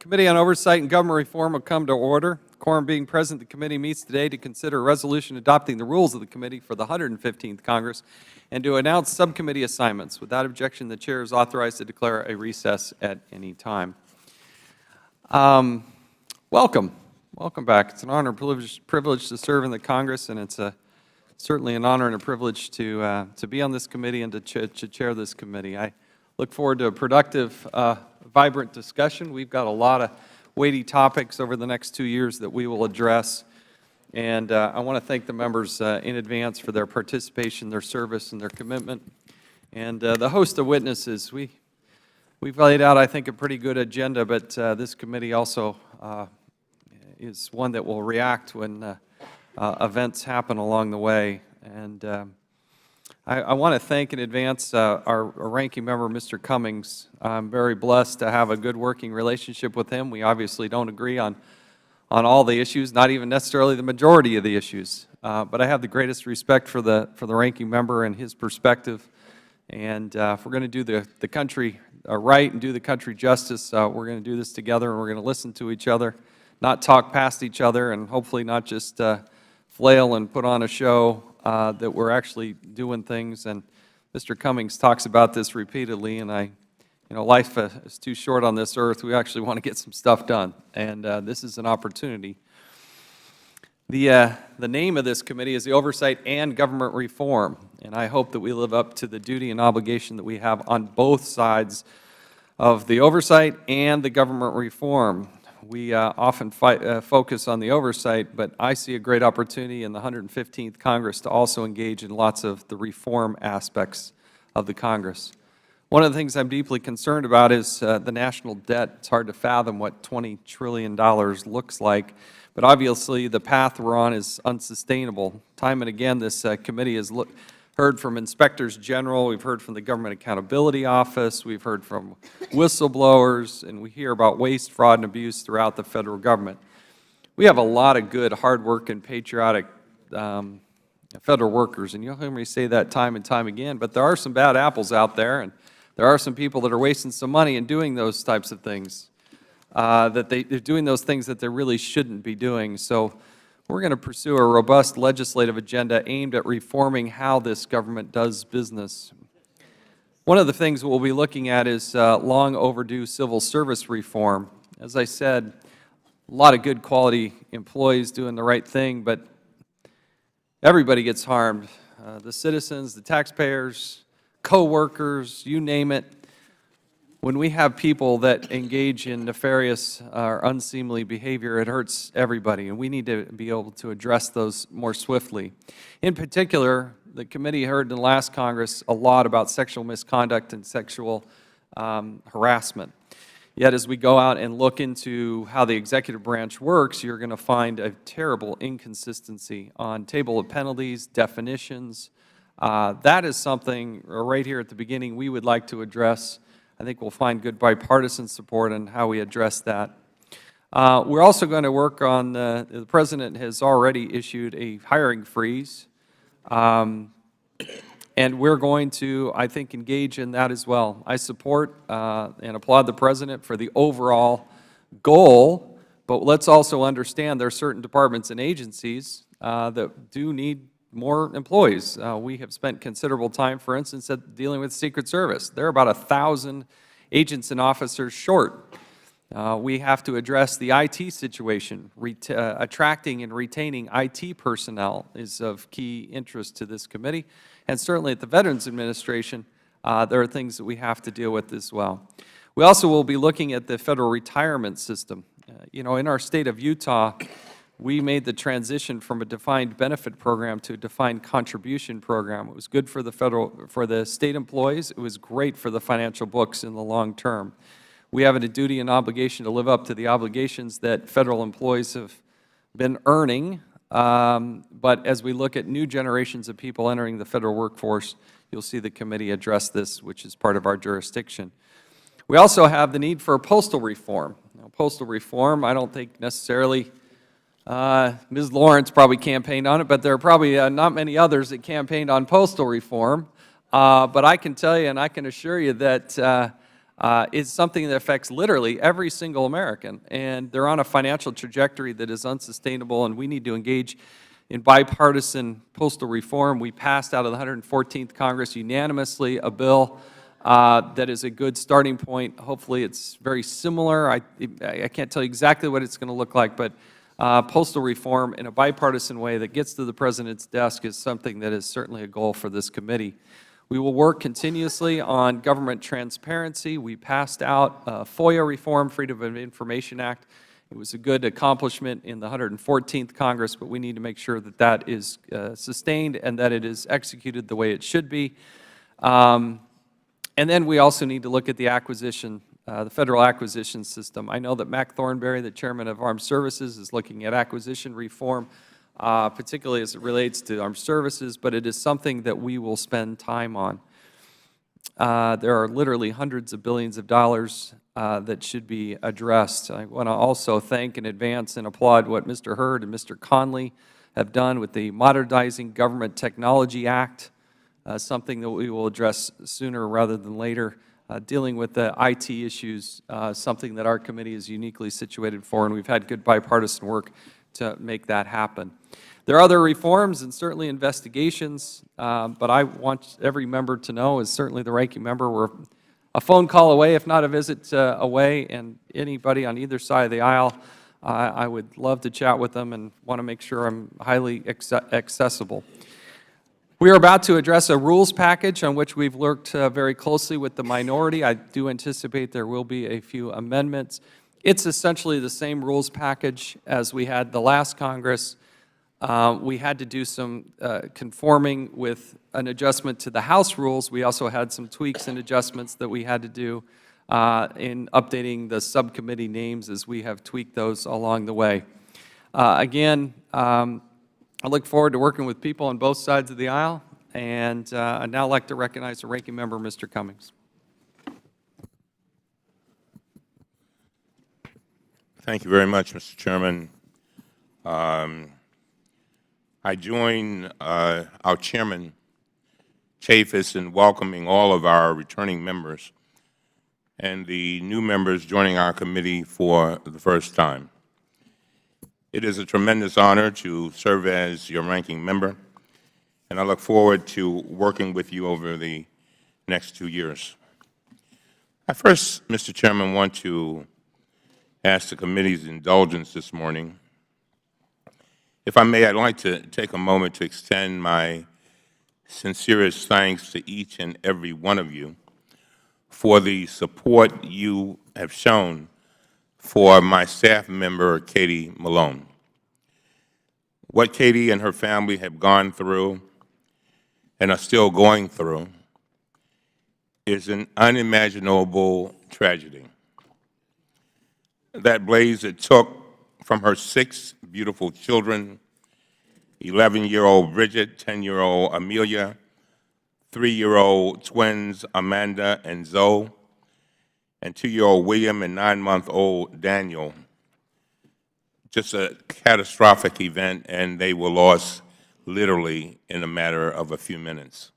Committee on Oversight and Government Reform will come to order. Quorum being present, the committee meets today to consider a resolution adopting the rules of the committee for the 115th Congress and to announce subcommittee assignments. Without objection, the Chair is authorized to declare a recess at any time. Welcome. Welcome back. It's an honor and privilege to serve in the Congress, and it's certainly an honor and a privilege to be on this committee and to chair this committee. I look forward to a productive, vibrant discussion. We've got a lot of weighty topics over the next 2 years that we will address, and I want to thank the members in advance for their participation, their service, and their commitment. And the host of witnesses, we've laid out, I think, a pretty good agenda, but this committee also is one that will react when events happen along the way. And I want to thank in advance our ranking member, Mr. Cummings. I'm very blessed to have a good working relationship with him. We obviously don't agree on all the issues, not even necessarily the majority of the issues. But I have the greatest respect for the ranking member and his perspective. And if we're going to do the country right and do the country justice, we're going to do this together, and we're going to listen to each other, not talk past each other, and hopefully not just flail and put on a show, that we're actually doing things. And Mr. Cummings talks about this repeatedly, and life is too short on this earth. We actually want to get some stuff done, and this is an opportunity. The name of this committee is the Oversight and Government Reform, and I hope that we live up to the duty and obligation that we have on both sides of the oversight and the government reform. We often focus on the oversight, but I see a great opportunity in the 115th Congress to also engage in lots of the reform aspects of the Congress. One of the things I'm deeply concerned about is the national debt. It's hard to fathom what $20 trillion looks like, but obviously the path we're on is unsustainable. Time and again, this committee has heard from inspectors general, we've heard from the Government Accountability Office, we've heard from whistleblowers, and we hear about waste, fraud, and abuse throughout the federal government. We have a lot of good, hard-working, patriotic federal workers, and you'll hear me say that time and time again, but there are some bad apples out there, and there are some people that are wasting some money in doing those types of things, they're doing those things that they really shouldn't be doing. So we're going to pursue a robust legislative agenda aimed at reforming how this government does business. One of the things we'll be looking at is long overdue civil service reform. As I said, a lot of good quality employees doing the right thing, but everybody gets harmed. The citizens, the taxpayers, co-workers, you name it. When we have people that engage in nefarious or unseemly behavior, it hurts everybody, and we need to be able to address those more swiftly. In particular, the committee heard in the last Congress a lot about sexual misconduct and sexual harassment. Yet as we go out and look into how the executive branch works, you're going to find a terrible inconsistency on table of penalties, definitions. That is something right here at the beginning we would like to address. I think we'll find good bipartisan support on how we address that. We're also going to work on, the President has already issued a hiring freeze, and we're going to, I think, engage in that as well. I support and applaud the President for the overall goal, but let's also understand there are certain departments and agencies that do need more employees. We have spent considerable time, for instance, dealing with Secret Service. There are about 1,000 agents and officers short. We have to address the IT situation. Attracting and retaining IT personnel is of key interest to this committee. And certainly at the Veterans Administration, there are things that we have to deal with as well. We also will be looking at the federal retirement system. In our state of Utah, we made the transition from a defined benefit program to a defined contribution program. It was good for the state employees. It was great for the financial books in the long term. We have a duty and obligation to live up to the obligations that federal employees have been earning. But as we look at new generations of people entering the federal workforce, you'll see the committee address this, which is part of our jurisdiction. We also have the need for postal reform. Now, postal reform, I don't think necessarily Ms. Lawrence probably campaigned on it, but there are probably not many others that campaigned on postal reform. But I can tell you and I can assure you that is something that affects literally every single American. And they're on a financial trajectory that is unsustainable, and we need to engage in bipartisan postal reform. We passed out of the 114th Congress unanimously a bill that is a good starting point. Hopefully it's very similar. I can't tell you exactly what it's going to look like, but postal reform in a bipartisan way that gets to the President's desk is something that is certainly a goal for this committee. We will work continuously on government transparency. We passed out FOIA reform, Freedom of Information Act. It was a good accomplishment in the 114th Congress, but we need to make sure that that is sustained and that it is executed the way it should be. And then we also need to look at the acquisition, the federal acquisition system. I know that Mac Thornberry, the Chairman of Armed Services, is looking at acquisition reform, particularly as it relates to armed services, but it is something that we will spend time on. There are literally hundreds of billions of dollars that should be addressed. I want to also thank in advance and applaud what Mr. Hurd and Mr. Conley have done with the Modernizing Government Technology Act, something that we will address sooner rather than later. Dealing with the IT issues, something that our committee is uniquely situated for, and we've had good bipartisan work to make that happen. There are other reforms and certainly investigations, but I want every member to know, as certainly the ranking member, we're a phone call away, if not a visit away, and anybody on either side of the aisle, I would love to chat with them and want to make sure I'm highly accessible. We are about to address a rules package on which we've worked very closely with the minority. I do anticipate there will be a few amendments. It's essentially the same rules package as we had the last Congress. We had to do some conforming with an adjustment to the House rules. We also had some tweaks and adjustments that we had to do in updating the subcommittee names as we have tweaked those along the way. Again, I look forward to working with people on both sides of the aisle, and I'd now like to recognize the ranking member, Mr. Cummings. Thank you very much, Mr. Chairman. I join our Chairman Chaffetz in welcoming all of our returning members and the new members joining our committee for the first time. It is a tremendous honor to serve as your ranking member, and I look forward to working with you over the next 2 years. I first, Mr. Chairman, want to ask the committee's indulgence this morning. If I may, I'd like to take a moment to extend my sincerest thanks to each and every one of you for the support you have shown for my staff member, Katie Malone. What Katie and her family have gone through and are still going through is an unimaginable tragedy. That blaze it took from her 6 beautiful children, 11-year-old Bridget, 10-year-old Amelia, 3-year-old twins Amanda and Zoe, and 2-year-old William and 9-month-old Daniel. Just a catastrophic event, and they were lost literally in a matter of a few minutes.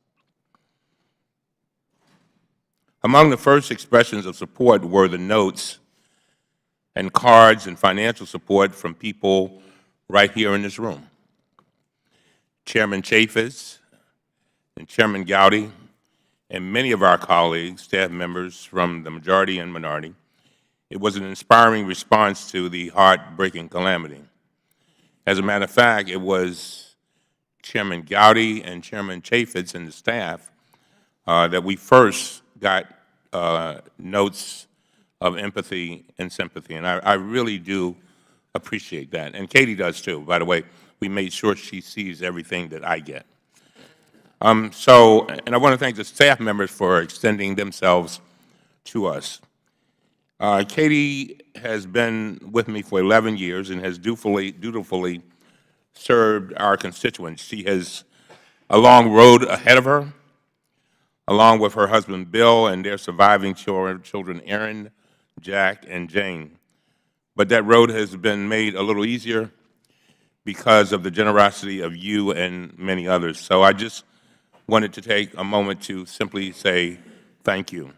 Among the first expressions of support were the notes and cards and financial support from people right here in this room. Chairman Chaffetz and Chairman Gowdy and many of our colleagues, staff members from the majority and minority. It was an inspiring response to the heartbreaking calamity. As a matter of fact, it was Chairman Gowdy and Chairman Chaffetz and the staff that we first got notes of empathy and sympathy, and I really do appreciate that. And Katie does too, by the way. We made sure she sees everything that I get. And I want to thank the staff members for extending themselves to us. Katie has been with me for 11 years and has dutifully served our constituents. She has a long road ahead of her, along with her husband Bill and their surviving children Aaron, Jack, and Jane. But that road has been made a little easier because of the generosity of you and many others. So I just wanted to take a moment to simply say thank you.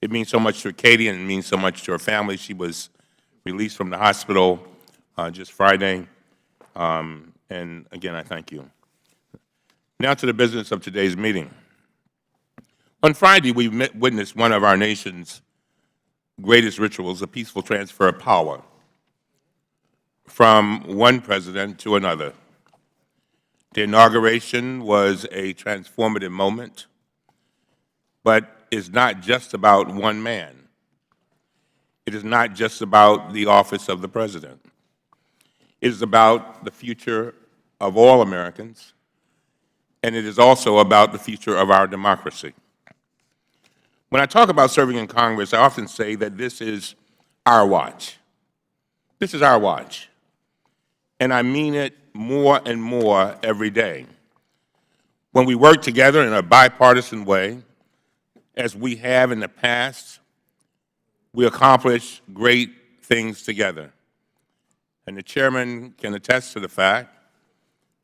It means so much to Katie, and it means so much to her family. She was released from the hospital just Friday. And again, I thank you. Now to the business of today's meeting. On Friday, we witnessed one of our nation's greatest rituals, a peaceful transfer of power from one president to another. The inauguration was a transformative moment, but it's not just about one man. It is not just about the office of the president. It is about the future of all Americans, and it is also about the future of our democracy. When I talk about serving in Congress, I often say that this is our watch. This is our watch. And I mean it more and more every day. When we work together in a bipartisan way, as we have in the past, we accomplish great things together. And the chairman can attest to the fact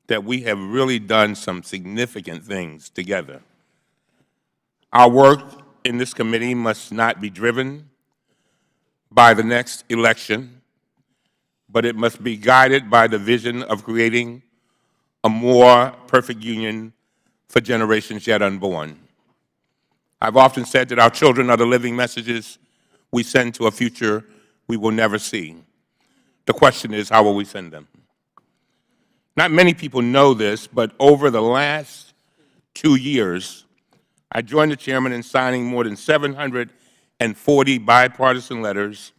that we have really done some significant things together. Our work in this committee must not be driven by the next election, but it must be guided by the vision of creating a more perfect union for generations yet unborn. I've often said that our children are the living messages we send to a future we will never see. The question is, how will we send them? Not many people know this, but over the last 2 years, I joined the chairman in signing more than 740 bipartisan letters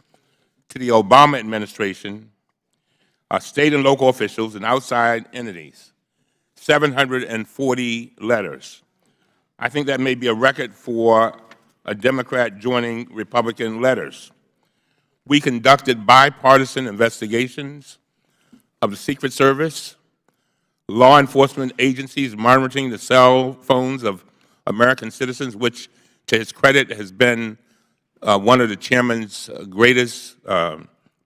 to the Obama administration, state and local officials, and outside entities. 740 letters. I think that may be a record for a Democrat joining Republican letters. We conducted bipartisan investigations of the Secret Service, law enforcement agencies monitoring the cell phones of American citizens, which, to his credit, has been one of the chairman's greatest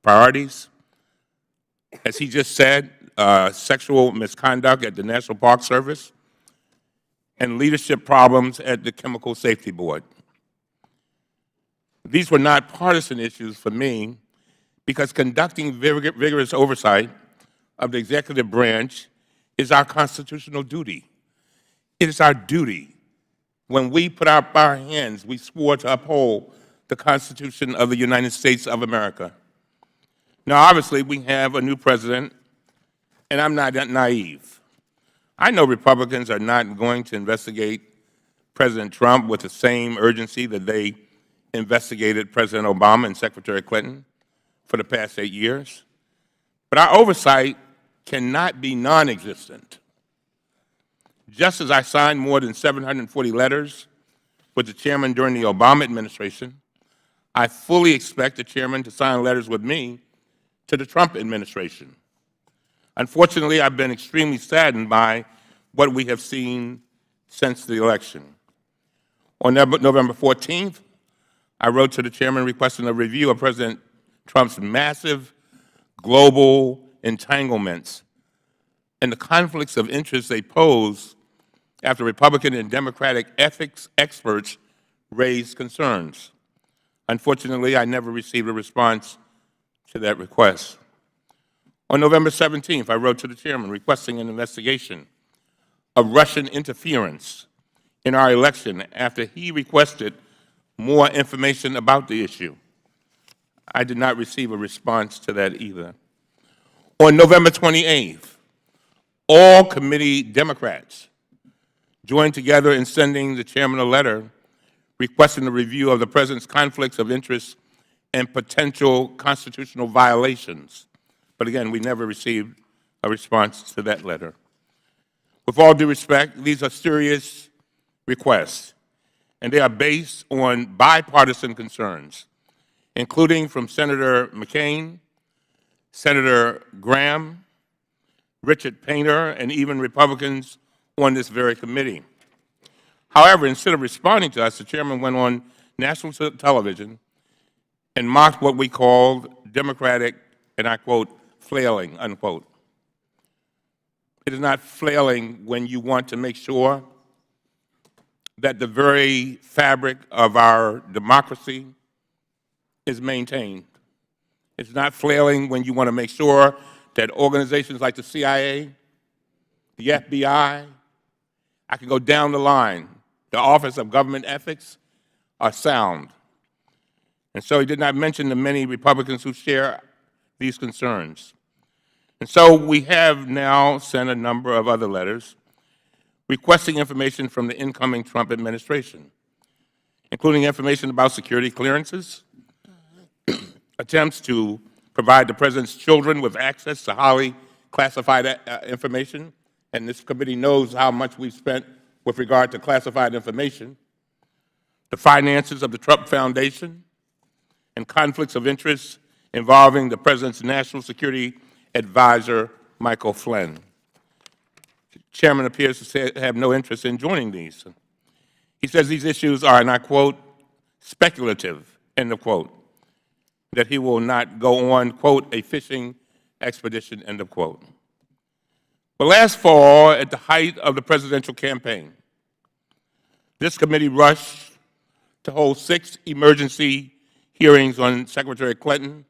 priorities. As he just said, sexual misconduct at the National Park Service and leadership problems at the Chemical Safety Board. These were not partisan issues for me because conducting vigorous oversight of the executive branch is our constitutional duty. It is our duty. When we put up our hands, we swore to uphold the Constitution of the United States of America. Now, obviously, we have a new president, and I'm not naive. I know Republicans are not going to investigate President Trump with the same urgency that they investigated President Obama and Secretary Clinton for the past 8 years. But our oversight cannot be non-existent. Just as I signed more than 740 letters with the chairman during the Obama administration, I fully expect the chairman to sign letters with me to the Trump administration. Unfortunately, I've been extremely saddened by what we have seen since the election. On November 14th, I wrote to the chairman requesting a review of President Trump's massive global entanglements and the conflicts of interest they pose after Republican and Democratic ethics experts raised concerns. Unfortunately, I never received a response to that request. On November 17th, I wrote to the chairman requesting an investigation of Russian interference in our election after he requested more information about the issue. I did not receive a response to that either. On November 28th, all committee Democrats joined together in sending the chairman a letter requesting a review of the President's conflicts of interest and potential constitutional violations. But again, we never received a response to that letter. With all due respect, these are serious requests, and they are based on bipartisan concerns, including from Senator McCain, Senator Graham, Richard Painter, and even Republicans on this very committee. However, instead of responding to us, the chairman went on national television and mocked what we called Democratic, and I quote, flailing, unquote. It is not flailing when you want to make sure that the very fabric of our democracy is maintained. It's not flailing when you want to make sure that organizations like the CIA, the FBI, I can go down the line, the Office of Government Ethics, are sound. And so he did not mention the many Republicans who share these concerns. And so we have now sent a number of other letters requesting information from the incoming Trump administration, including information about security clearances, attempts to provide the President's children with access to highly classified information, and this committee knows how much we've spent with regard to classified information, the finances of the Trump Foundation, and conflicts of interest involving the President's National Security Advisor, Michael Flynn. The Chairman appears to have no interest in joining these. He says these issues are, and I quote, speculative, end of quote, that he will not go on, quote, a fishing expedition, end of quote. But last fall, at the height of the presidential campaign, this committee rushed to hold 6 emergency hearings on Secretary Clinton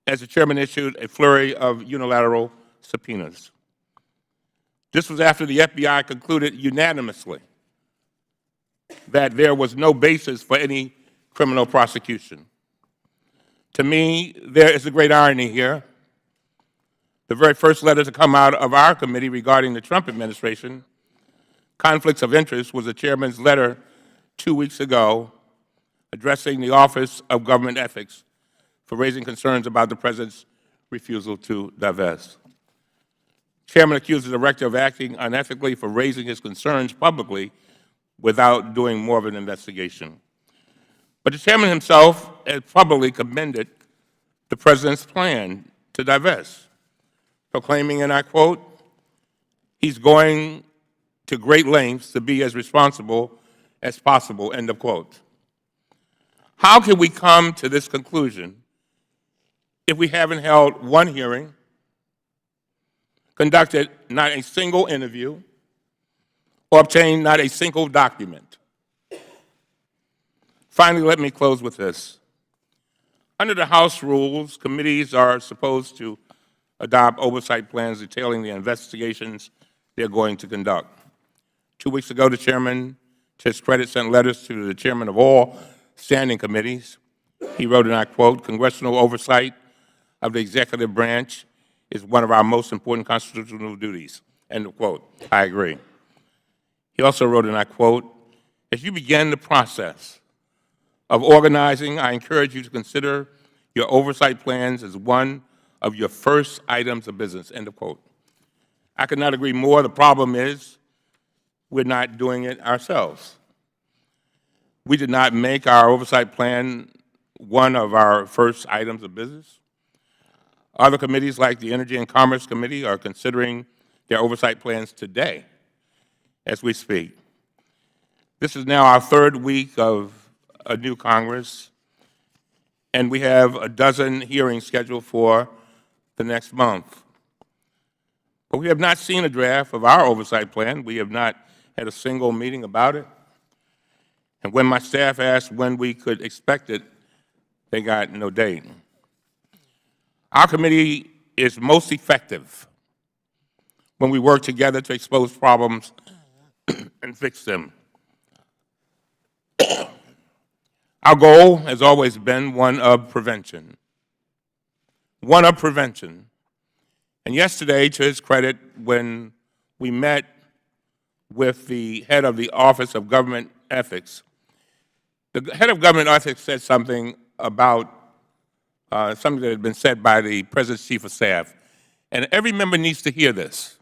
as the chairman issued a flurry of unilateral subpoenas. This was after the FBI concluded unanimously that there was no basis for any criminal prosecution. To me, there is a great irony here. The very first letter to come out of our committee regarding the Trump administration, conflicts of interest, was the chairman's letter 2 weeks ago addressing the Office of Government Ethics for raising concerns about the President's refusal to divest. Chairman accused the director of acting unethically for raising his concerns publicly without doing more of an investigation. But the chairman himself has publicly commended the President's plan to divest, proclaiming, and I quote, he's going to great lengths to be as responsible as possible, end of quote. How can we come to this conclusion if we haven't held one hearing, conducted not a single interview, or obtained not a single document? Finally, let me close with this. Under the House rules, committees are supposed to adopt oversight plans detailing the investigations they're going to conduct. 2 weeks ago, the chairman, to his credit, sent letters to the chairman of all standing committees. He wrote, and I quote, congressional oversight of the executive branch is one of our most important constitutional duties, end of quote. I agree. He also wrote, and I quote, as you begin the process of organizing, I encourage you to consider your oversight plans as one of your first items of business, end of quote. I could not agree more. The problem is we're not doing it ourselves. We did not make our oversight plan one of our first items of business. Other committees like the Energy and Commerce Committee are considering their oversight plans today as we speak. This is now our 3rd week of a new Congress, and we have a dozen hearings scheduled for the next month. But we have not seen a draft of our oversight plan. We have not had a single meeting about it. And when my staff asked when we could expect it, they got no date. Our committee is most effective when we work together to expose problems and fix them. Our goal has always been one of prevention. One of prevention. And yesterday, to his credit, when we met with the head of the Office of Government Ethics, the head of government ethics said something about something that had been said by the President's Chief of Staff, and every member needs to hear this.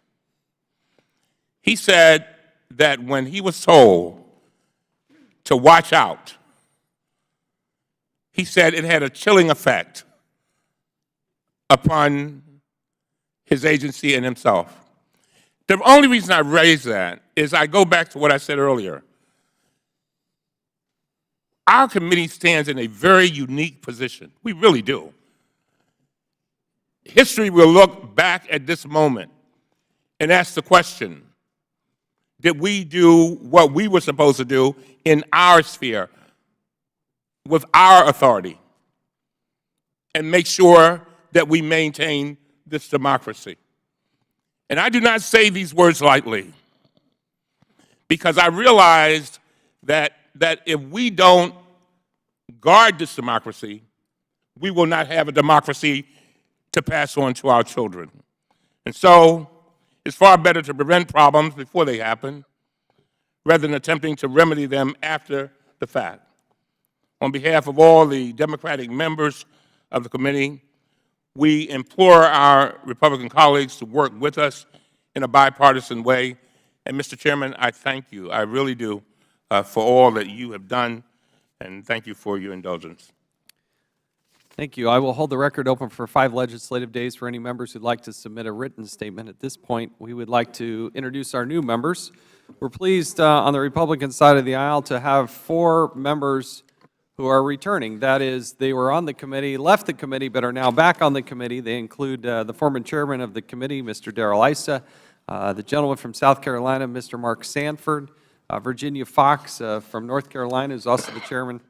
He said that when he was told to watch out, he said it had a chilling effect upon his agency and himself. The only reason I raise that is I go back to what I said earlier. Our committee stands in a very unique position. We really do. History will look back at this moment and ask the question, did we do what we were supposed to do in our sphere, with our authority, and make sure that we maintain this democracy. And I do not say these words lightly, because I realized that if we don't guard this democracy, we will not have a democracy to pass on to our children. And so it's far better to prevent problems before they happen rather than attempting to remedy them after the fact. On behalf of all the Democratic members of the committee, we implore our Republican colleagues to work with us in a bipartisan way. And Mr. Chairman, I thank you, I really do, for all that you have done, and thank you for your indulgence. Thank you. I will hold the record open for 5 legislative days for any members who'd like to submit a written statement. At this point, we would like to introduce our new members. We're pleased on the Republican side of the aisle to have 4 members who are returning. That is, they were on the committee, left the committee, but are now back on the committee. They include the former chairman of the committee, Mr. Darrell Issa, the gentleman from South Carolina, Mr. Mark Sanford, Virginia Fox from North Carolina, who's also the chairman,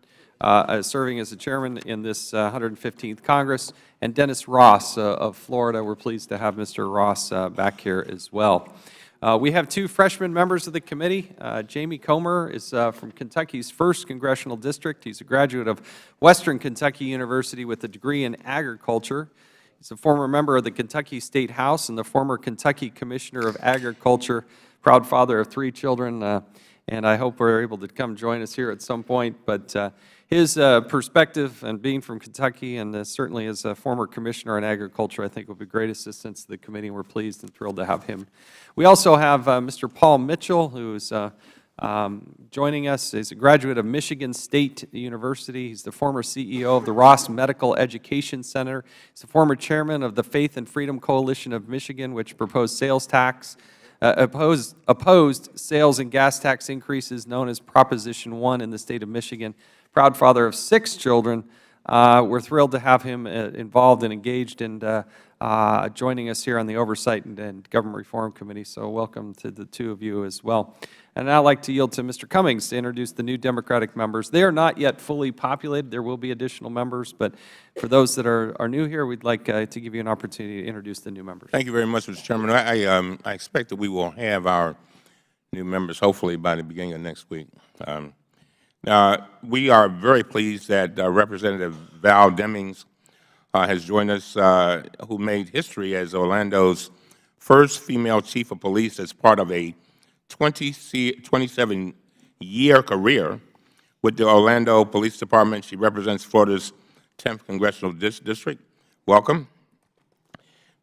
serving as the chairman in this 115th Congress, and Dennis Ross of Florida. We're pleased to have Mr. Ross back here as well. We have 2 freshman members of the committee. Jamie Comer is from Kentucky's 1st Congressional District. He's a graduate of Western Kentucky University with a degree in agriculture. He's a former member of the Kentucky State House and the former Kentucky Commissioner of Agriculture, proud father of 3 children, and I hope we're able to come join us here at some point. But his perspective and being from Kentucky, and certainly as a former commissioner on agriculture, I think will be great assistance to the committee, and we're pleased and thrilled to have him. We also have Mr. Paul Mitchell, who's joining us. He's a graduate of Michigan State University. He's the former CEO of the Ross Medical Education Center. He's the former chairman of the Faith and Freedom Coalition of Michigan, which proposed opposed sales and gas tax increases known as Proposition 1 in the state of Michigan. Proud father of 6 children. We're thrilled to have him involved and engaged and joining us here on the Oversight and Government Reform Committee. So welcome to the 2 of you as well. And now I'd like to yield to Mr. Cummings to introduce the new Democratic members. They are not yet fully populated. There will be additional members, but for those that are new here, we'd like to give you an opportunity to introduce the new members. Thank you very much, Mr. Chairman. I expect that we will have our new members hopefully by the beginning of next week. We are very pleased that Representative Val Demings has joined us, who made history as Orlando's first female chief of police as part of a 27-year career with the Orlando Police Department. She represents Florida's 10th Congressional District. Welcome.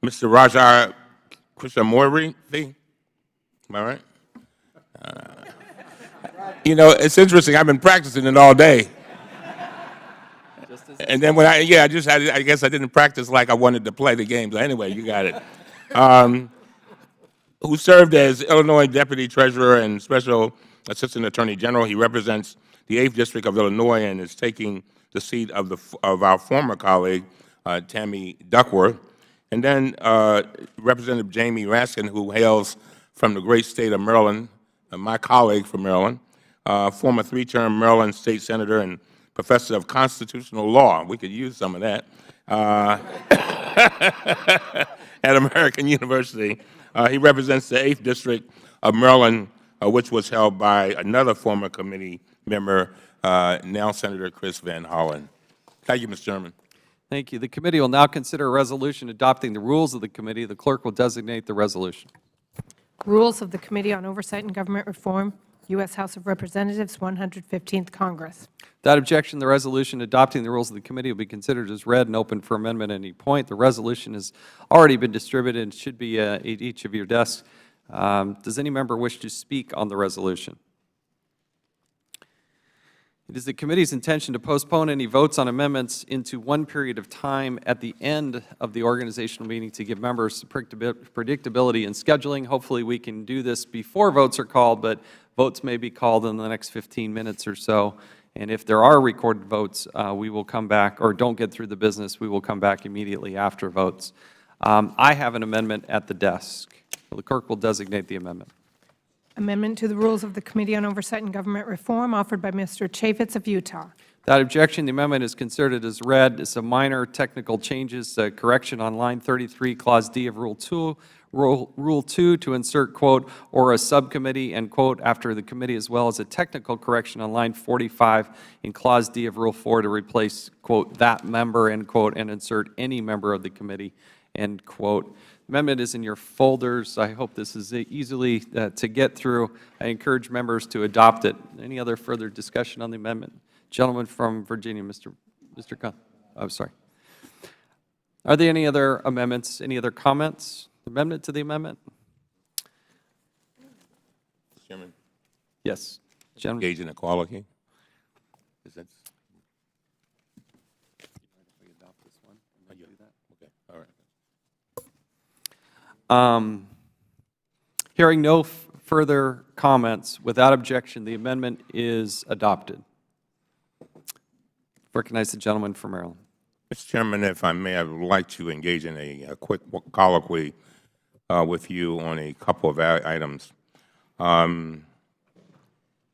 Mr. Raja Krishnamurthy, am I right? You know, it's interesting. I've been practicing it all day. And then when I guess I didn't practice like I wanted to play the game. But anyway, you got it. Who served as Illinois Deputy Treasurer and Special Assistant Attorney General. He represents the 8th District of Illinois and is taking the seat of our former colleague, Tammy Duckworth. And then Representative Jamie Raskin, who hails from the great state of Maryland, my colleague from Maryland, former 3-term Maryland State Senator and Professor of Constitutional Law. We could use some of that. At American University. He represents the 8th District of Maryland, which was held by another former committee member, now Senator Chris Van Hollen. Thank you, Mr. Chairman. Thank you. The committee will now consider a resolution adopting the rules of the committee. The clerk will designate the resolution. Rules of the Committee on Oversight and Government Reform, U.S. House of Representatives, 115th Congress. Without objection, the resolution adopting the rules of the committee will be considered as read and open for amendment at any point. The resolution has already been distributed and should be at each of your desks. Does any member wish to speak on the resolution? It is the committee's intention to postpone any votes on amendments into one period of time at the end of the organizational meeting to give members predictability in scheduling. Hopefully we can do this before votes are called, but votes may be called in the next 15 minutes or so. And if there are recorded votes, we will come back, or don't get through the business, we will come back immediately after votes. I have an amendment at the desk. The clerk will designate the amendment. Amendment to the Rules of the Committee on Oversight and Government Reform, offered by Mr. Chaffetz of Utah. Without objection, the amendment is considered as read. It's a minor technical changes, correction on line 33, Clause D of Rule 2, Rule 2 to insert, quote, "or a subcommittee," end quote, after the committee, as well as a technical correction on line 45 in Clause D of Rule 4 to replace, quote, "that member," end quote, and insert "any member of the committee," end quote. Amendment is in your folders. I hope this is easily to get through. I encourage members to adopt it. Any other further discussion on the amendment? Gentleman from Virginia, Mr. Con. I'm sorry. Are there any other amendments, any other comments? Amendment to the amendment? Mr. Chairman, Yes. Gentleman. engage in equality. Is that? Okay, all right. Hearing no further comments, without objection, the amendment is adopted. Recognize the gentleman from Maryland. Mr. Chairman, if I may, I would like to engage in a quick colloquy with you on a couple of items.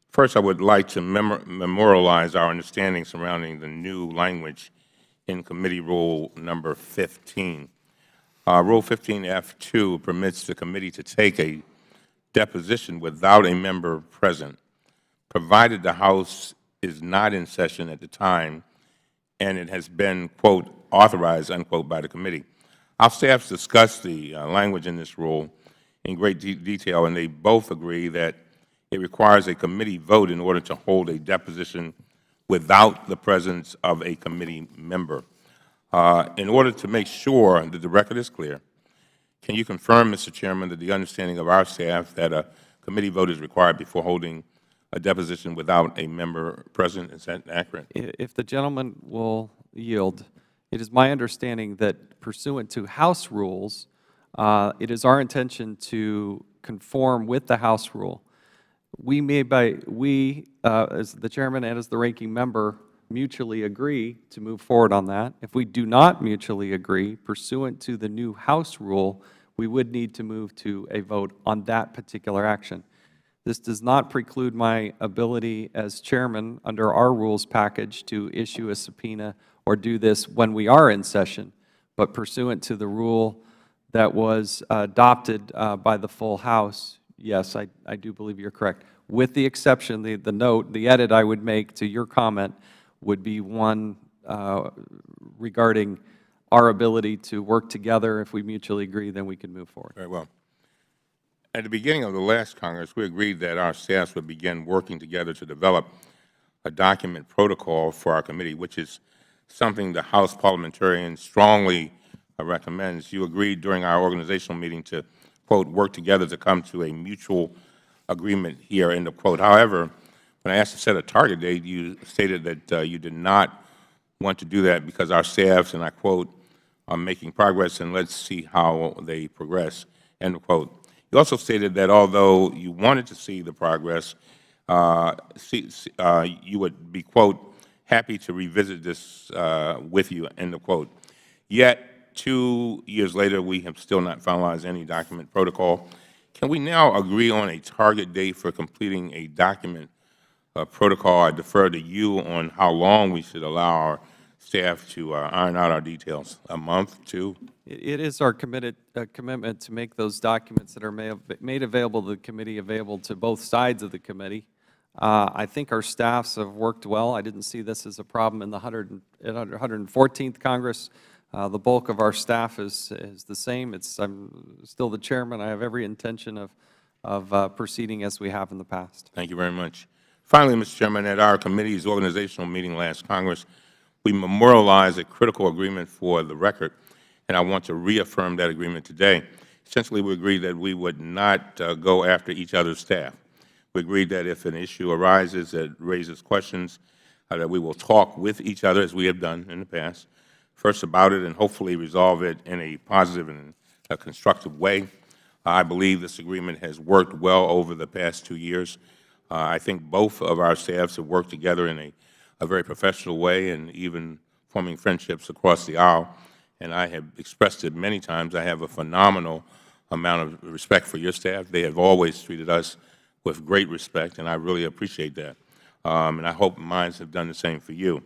First, I would like to memorialize our understanding surrounding the new language in Committee Rule number 15. Rule 15F2 permits the committee to take a deposition without a member present, provided the House is not in session at the time and it has been, quote, "authorized," unquote, by the committee. Our staffs discussed the language in this rule in great detail, and they both agree that it requires a committee vote in order to hold a deposition without the presence of a committee member. In order to make sure that the record is clear, can you confirm, Mr. Chairman, that the understanding of our staff that a committee vote is required before holding a deposition without a member present? Is that accurate? If the gentleman will yield, it is my understanding that pursuant to House rules, it is our intention to conform with the House rule. We may, as the chairman and as the ranking member, mutually agree to move forward on that. If we do not mutually agree, pursuant to the new House rule, we would need to move to a vote on that particular action. This does not preclude my ability as chairman under our rules package to issue a subpoena or do this when we are in session, but pursuant to the rule that was adopted by the full House, yes, I do believe you're correct. With the exception, the note, the edit I would make to your comment would be one regarding our ability to work together. If we mutually agree, then we can move forward. Very well. At the beginning of the last Congress, we agreed that our staffs would begin working together to develop a document protocol for our committee, which is something the House parliamentarian strongly recommends. You agreed during our organizational meeting to, quote, "work together to come to a mutual agreement here," end of quote. However, when I asked to set a target date, you stated that you did not want to do that because our staffs, and I quote, "are making progress and let's see how they progress," end of quote. You also stated that although you wanted to see the progress, you would be, quote, "happy to revisit this with you," end of quote. Yet, 2 years later, we have still not finalized any document protocol. Can we now agree on a target date for completing a document protocol? I defer to you on how long we should allow our staff to iron out our details. A month, two? It is our commitment to make those documents that are made available to the committee available to both sides of the committee. I think our staffs have worked well. I didn't see this as a problem in the 114th Congress. The bulk of our staff is the same. I'm still the chairman. I have every intention of proceeding as we have in the past. Thank you very much. Finally, Mr. Chairman, at our committee's organizational meeting last Congress, we memorialized a critical agreement for the record, and I want to reaffirm that agreement today. Essentially, we agreed that we would not go after each other's staff. We agreed that if an issue arises that raises questions, that we will talk with each other, as we have done in the past, first about it and hopefully resolve it in a positive and a constructive way. I believe this agreement has worked well over the past 2 years. I think both of our staffs have worked together in a very professional way and even forming friendships across the aisle. And I have expressed it many times. I have a phenomenal amount of respect for your staff. They have always treated us with great respect, and I really appreciate that. And I hope mines have done the same for you.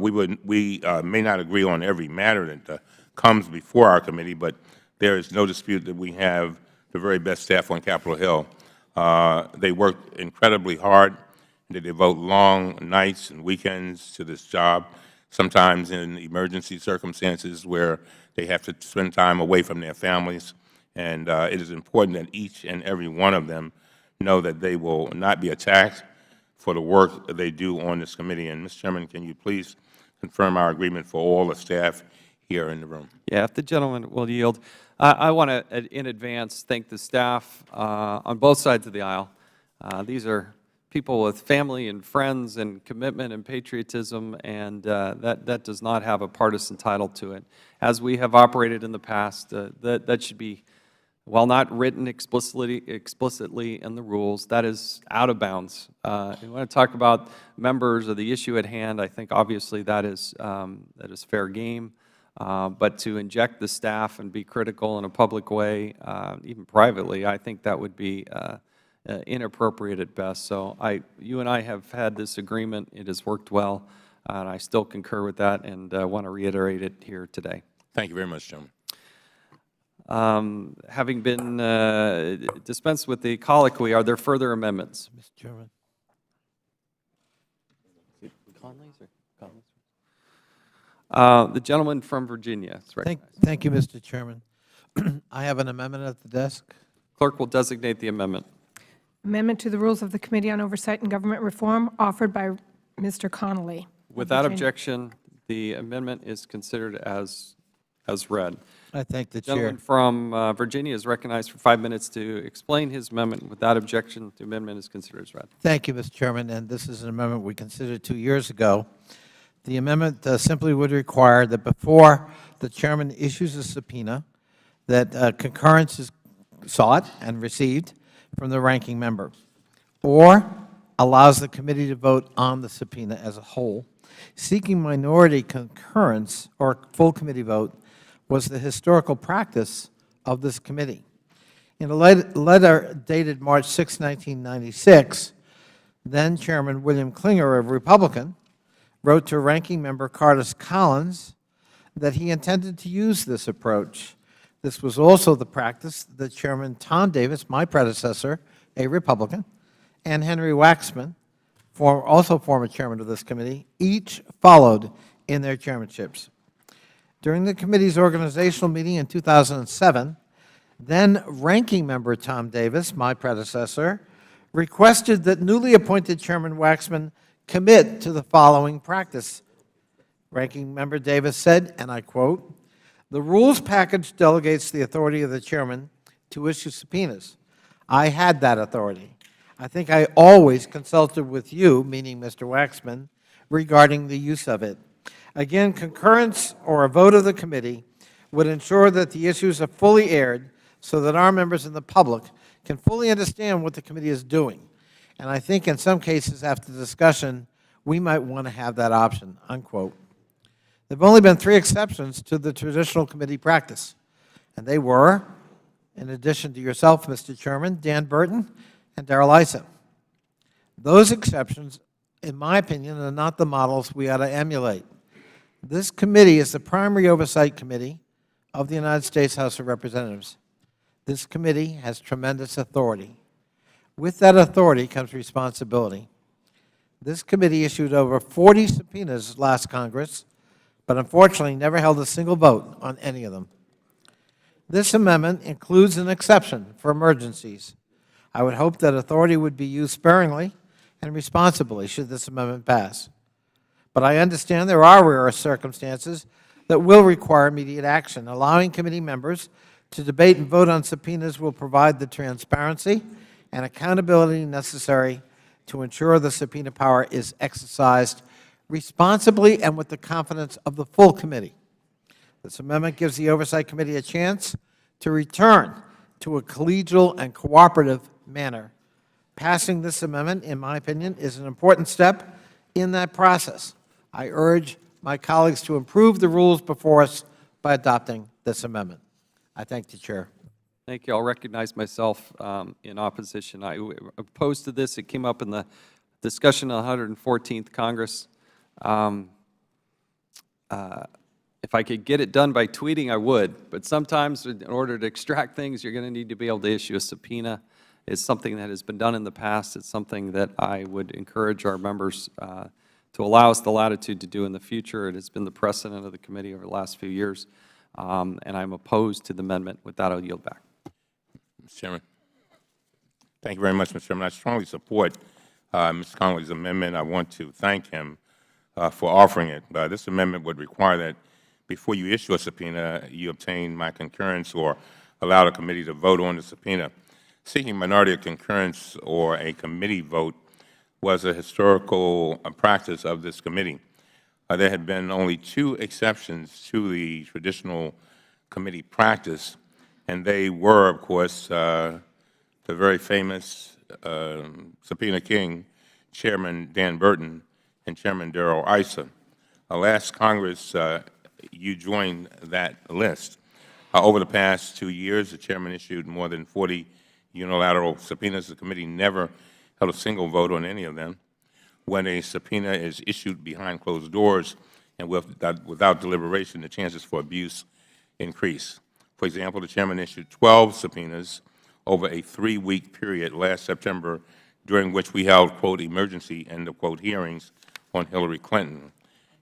We may not agree on every matter that comes before our committee, but there is no dispute that we have the very best staff on Capitol Hill. They work incredibly hard. They devote long nights and weekends to this job, sometimes in emergency circumstances where they have to spend time away from their families. And it is important that each and every one of them know that they will not be attacked for the work that they do on this committee. And, Mr. Chairman, can you please confirm our agreement for all the staff here in the room? Yeah, if the gentleman will yield. I want to, in advance, thank the staff on both sides of the aisle. These are people with family and friends and commitment and patriotism, and that does not have a partisan title to it. As we have operated in the past, that should be, while not written explicitly in the rules, that is out of bounds. You want to talk about members of the issue at hand, I think obviously that is fair game. But to inject the staff and be critical in a public way, even privately, I think that would be inappropriate at best. So you and I have had this agreement. It has worked well, and I still concur with that and want to reiterate it here today. Thank you very much, gentlemen. Having been dispensed with the colloquy, are there further amendments? Mr. Chairman. The gentleman from Virginia is recognized. Thank you, Mr. Chairman. I have an amendment at the desk. Clerk will designate the amendment. Amendment to the Rules of the Committee on Oversight and Government Reform, offered by Mr. Connolly. Without objection, the amendment is considered as read. I thank the The gentleman chair. from Virginia is recognized for 5 minutes to explain his amendment. Without objection, the amendment is considered as read. Thank you, Mr. Chairman, and this is an amendment we considered 2 years ago. The amendment simply would require that before the chairman issues a subpoena, that concurrence is sought and received from the ranking member, or allows the committee to vote on the subpoena as a whole. Seeking minority concurrence or full committee vote was the historical practice of this committee. In a letter dated March 6, 1996, then Chairman William Klinger, a Republican, wrote to Ranking Member Curtis Collins that he intended to use this approach. This was also the practice that Chairman Tom Davis, my predecessor, a Republican, and Henry Waxman, also former chairman of this committee, each followed in their chairmanships. During the committee's organizational meeting in 2007, then Ranking Member Tom Davis, my predecessor, requested that newly appointed Chairman Waxman commit to the following practice. Ranking Member Davis said, and I quote, "The rules package delegates the authority of the chairman to issue subpoenas. I had that authority. I think I always consulted with you," meaning Mr. Waxman, "regarding the use of it. Again, concurrence or a vote of the committee would ensure that the issues are fully aired so that our members and the public can fully understand what the committee is doing. And I think in some cases after discussion, we might want to have that option," unquote. There have only been 3 exceptions to the traditional committee practice, and they were, in addition to yourself, Mr. Chairman, Dan Burton and Darrell Issa. Those exceptions, in my opinion, are not the models we ought to emulate. This committee is the primary oversight committee of the United States House of Representatives. This committee has tremendous authority. With that authority comes responsibility. This committee issued over 40 subpoenas last Congress, but unfortunately never held a single vote on any of them. This amendment includes an exception for emergencies. I would hope that authority would be used sparingly and responsibly should this amendment pass. But I understand there are rare circumstances that will require immediate action. Allowing committee members to debate and vote on subpoenas will provide the transparency and accountability necessary to ensure the subpoena power is exercised responsibly and with the confidence of the full committee. This amendment gives the Oversight Committee a chance to return to a collegial and cooperative manner. Passing this amendment, in my opinion, is an important step in that process. I urge my colleagues to improve the rules before us by adopting this amendment. I thank the Chair. Thank you. I'll recognize myself in opposition. I opposed to this. It came up in the discussion of the 114th Congress. If I could get it done by tweeting, I would. But sometimes, in order to extract things, you're going to need to be able to issue a subpoena. It's something that has been done in the past. It's something that I would encourage our members to allow us the latitude to do in the future. It has been the precedent of the committee over the last few years, and I'm opposed to the amendment. With that, I'll yield back. Mr. Chairman. Thank you very much, Mr. Chairman. I strongly support Mr. Connolly's amendment. I want to thank him for offering it. This amendment would require that before you issue a subpoena, you obtain my concurrence or allow the committee to vote on the subpoena. Seeking minority concurrence or a committee vote was a historical practice of this committee. There had been only 2 exceptions to the traditional committee practice, and they were, of course, the very famous subpoena king, Chairman Dan Burton and Chairman Darrell Issa. Last Congress, you joined that list. Over the past 2 years, the Chairman issued more than 40 unilateral subpoenas. The committee never held a single vote on any of them. When a subpoena is issued behind closed doors and without deliberation, the chances for abuse increase. For example, the Chairman issued 12 subpoenas over a 3-week period last September, during which we held, quote, emergency, end of quote, hearings on Hillary Clinton.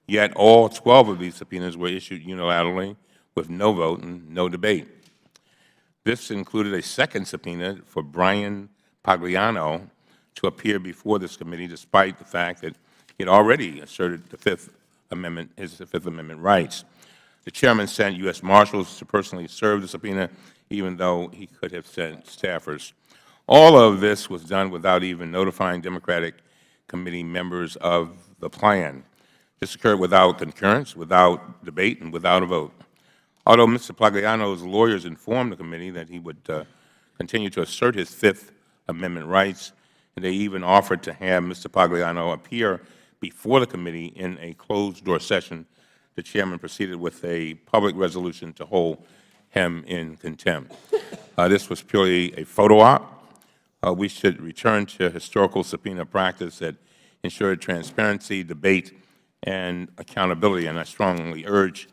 Yet all 12 of these subpoenas were issued unilaterally with no vote and no debate. This included a second subpoena for Brian Pagliano to appear before this committee, despite the fact that he had already asserted the Fifth Amendment, his Fifth Amendment rights. The Chairman sent U.S. Marshals to personally serve the subpoena, even though he could have sent staffers. All of this was done without even notifying Democratic committee members of the plan. This occurred without concurrence, without debate, and without a vote. Although Mr. Pagliano's lawyers informed the committee that he would continue to assert his Fifth Amendment rights, and they even offered to have Mr. Pagliano appear before the committee in a closed-door session, the Chairman proceeded with a public resolution to hold him in contempt. This was purely a photo op. We should return to historical subpoena practice that ensured transparency, debate, and accountability, and I strongly urge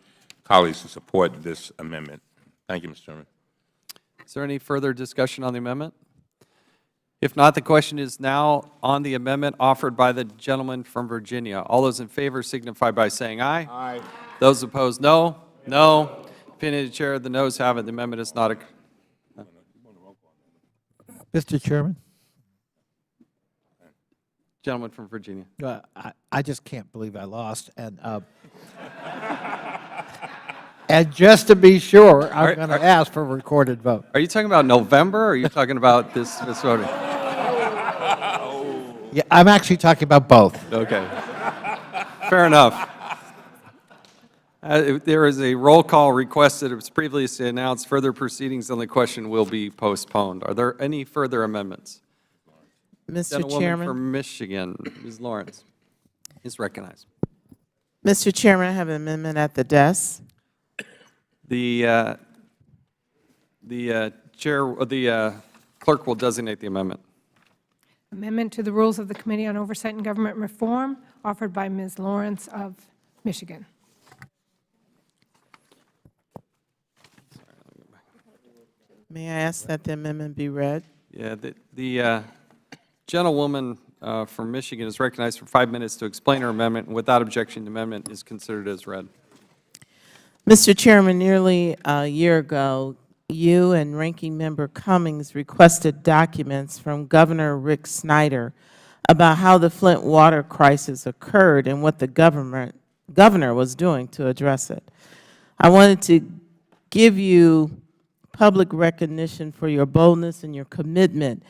colleagues to support this amendment. Thank you, Mr. Chairman. Is there any further discussion on the amendment? If not, the question is now on the amendment offered by the gentleman from Virginia. All those in favor signify by saying aye. Aye. Those opposed, no. No. Opinion of the Chair, the noes have it. The amendment is not. Mr. Chairman? Gentleman from Virginia. I just can't believe I lost. And just to be sure, I'm going to ask for a recorded vote. Are you talking about November, or are you talking about this voting? Yeah, I'm actually talking about both. Okay. Fair enough. There is a roll call requested. It was previously announced. Further proceedings on the question will be postponed. Are there any further amendments? Mr. Gentlewoman Chairman. from Michigan, Ms. Lawrence, is recognized. Mr. Chairman, I have an amendment at the desk. The clerk will designate the amendment. Amendment to the Rules of the Committee on Oversight and Government Reform, offered by Ms. Lawrence of Michigan. May I ask that the amendment be read? Yeah, the gentlewoman from Michigan is recognized for 5 minutes to explain her amendment, and without objection, the amendment is considered as read. Mr. Chairman, nearly a year ago, you and Ranking Member Cummings requested documents from Governor Rick Snyder about how the Flint water crisis occurred and what the governor was doing to address it. I wanted to give you public recognition for your boldness and your commitment,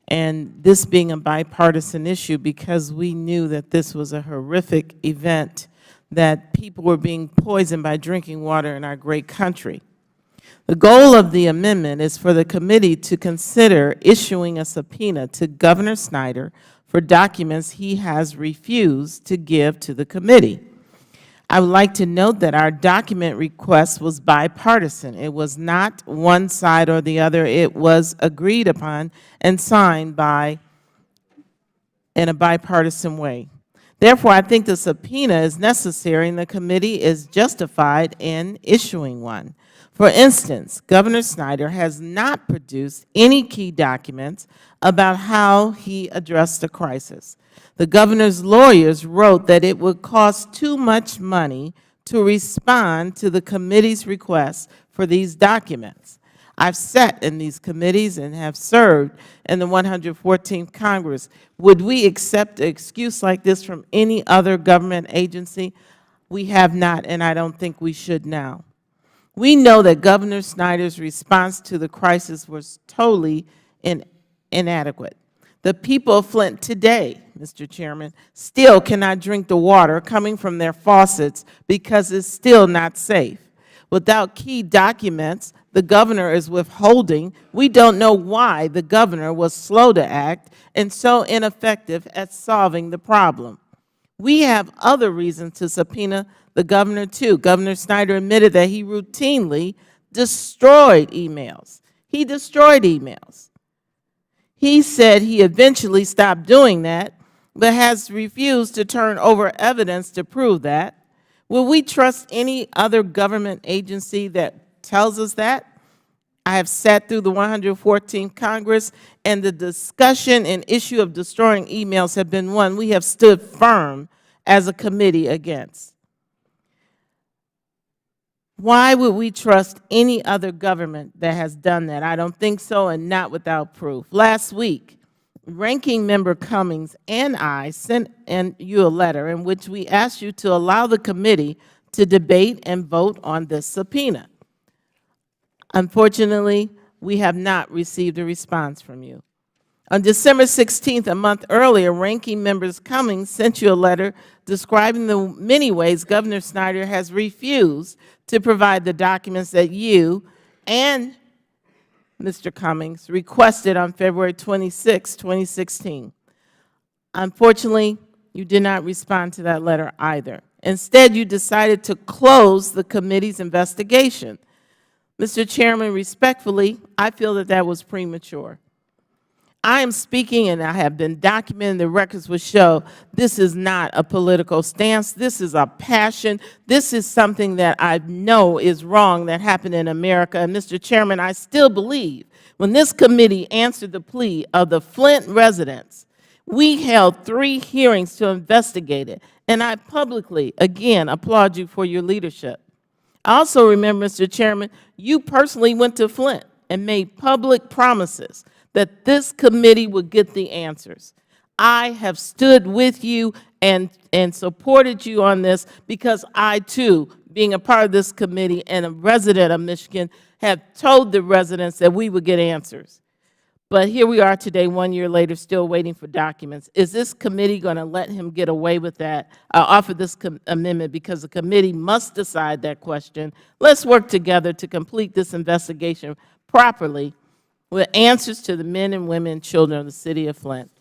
and this being a bipartisan issue, because we knew that this was a horrific event, that people were being poisoned by drinking water in our great country. The goal of the amendment is for the committee to consider issuing a subpoena to Governor Snyder for documents he has refused to give to the committee. I would like to note that our document request was bipartisan. It was not one side or the other. It was agreed upon and signed in a bipartisan way. Therefore, I think the subpoena is necessary and the committee is justified in issuing one. For instance, Governor Snyder has not produced any key documents about how he addressed the crisis. The governor's lawyers wrote that it would cost too much money to respond to the committee's request for these documents. I've sat in these committees and have served in the 114th Congress. Would we accept an excuse like this from any other government agency? We have not, and I don't think we should now. We know that Governor Snyder's response to the crisis was totally inadequate. The people of Flint today, Mr. Chairman, still cannot drink the water coming from their faucets because it's still not safe. Without key documents the governor is withholding, we don't know why the governor was slow to act and so ineffective at solving the problem. We have other reasons to subpoena the governor, too. Governor Snyder admitted that he routinely destroyed emails. He destroyed emails. He said he eventually stopped doing that, but has refused to turn over evidence to prove that. Will we trust any other government agency that tells us that? I have sat through the 114th Congress, and the discussion and issue of destroying emails have been one we have stood firm as a committee against. Why would we trust any other government that has done that? I don't think so, and not without proof. Last week, Ranking Member Cummings and I sent you a letter in which we asked you to allow the committee to debate and vote on this subpoena. Unfortunately, we have not received a response from you. On December 16th, a month earlier, Ranking Member Cummings sent you a letter describing the many ways Governor Snyder has refused to provide the documents that you and Mr. Cummings requested on February 26, 2016. Unfortunately, you did not respond to that letter either. Instead, you decided to close the committee's investigation. Mr. Chairman, respectfully, I feel that that was premature. I am speaking, and I have been documenting, the records will show, this is not a political stance. This is a passion. This is something that I know is wrong that happened in America. And Mr. Chairman, I still believe when this committee answered the plea of the Flint residents, we held 3 hearings to investigate it. And I publicly, again, applaud you for your leadership. I also remember, Mr. Chairman, you personally went to Flint and made public promises that this committee would get the answers. I have stood with you and supported you on this because I, too, being a part of this committee and a resident of Michigan, have told the residents that we would get answers. But here we are today, 1 year later, still waiting for documents. Is this committee going to let him get away with that? I offer this amendment because the committee must decide that question. Let's work together to complete this investigation properly with answers to the men and women and children of the city of Flint.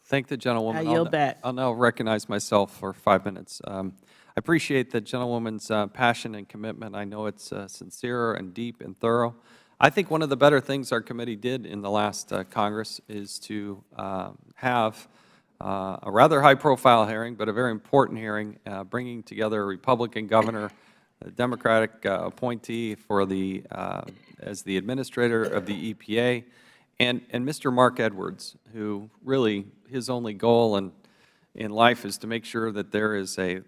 Thank the gentlewoman. I yield back. I'll now recognize myself for 5 minutes. I appreciate the gentlewoman's passion and commitment. I know it's sincere and deep and thorough. I think one of the better things our committee did in the last Congress is to have a rather high-profile hearing, but a very important hearing, bringing together a Republican governor, a Democratic appointee for as the administrator of the EPA, and Mr. Mark Edwards, who really his only goal in life is to make sure that there is a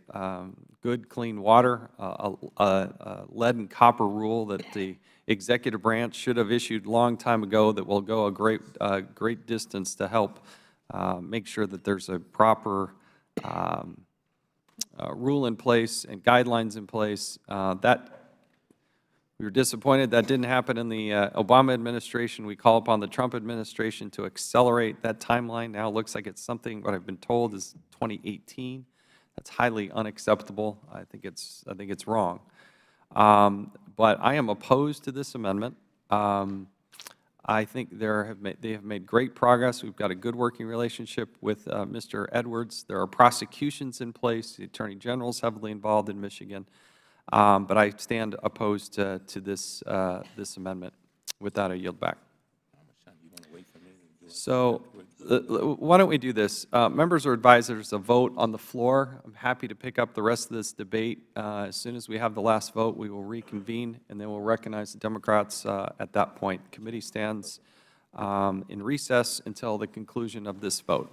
good, clean water, a lead and copper rule that the executive branch should have issued a long time ago that will go a great distance to help make sure that there's a proper rule in place and guidelines in place. We were disappointed that didn't happen in the Obama administration. We call upon the Trump administration to accelerate that timeline. Now it looks like it's something, what I've been told is 2018. That's highly unacceptable. I think it's But I am opposed to this amendment. I I think they have made great progress. We've got a good working relationship with Mr. Edwards. There are prosecutions in place. The Attorney General is heavily involved in Michigan. But I stand opposed to this, this amendment. With that, I yield back. So why don't we do this? Members are advised there's a vote on the floor. I'm happy to pick up the rest of this debate. As soon as we have the last vote, we will reconvene, and then we'll recognize the Democrats at that point. Committee stands in recess until the conclusion of this vote.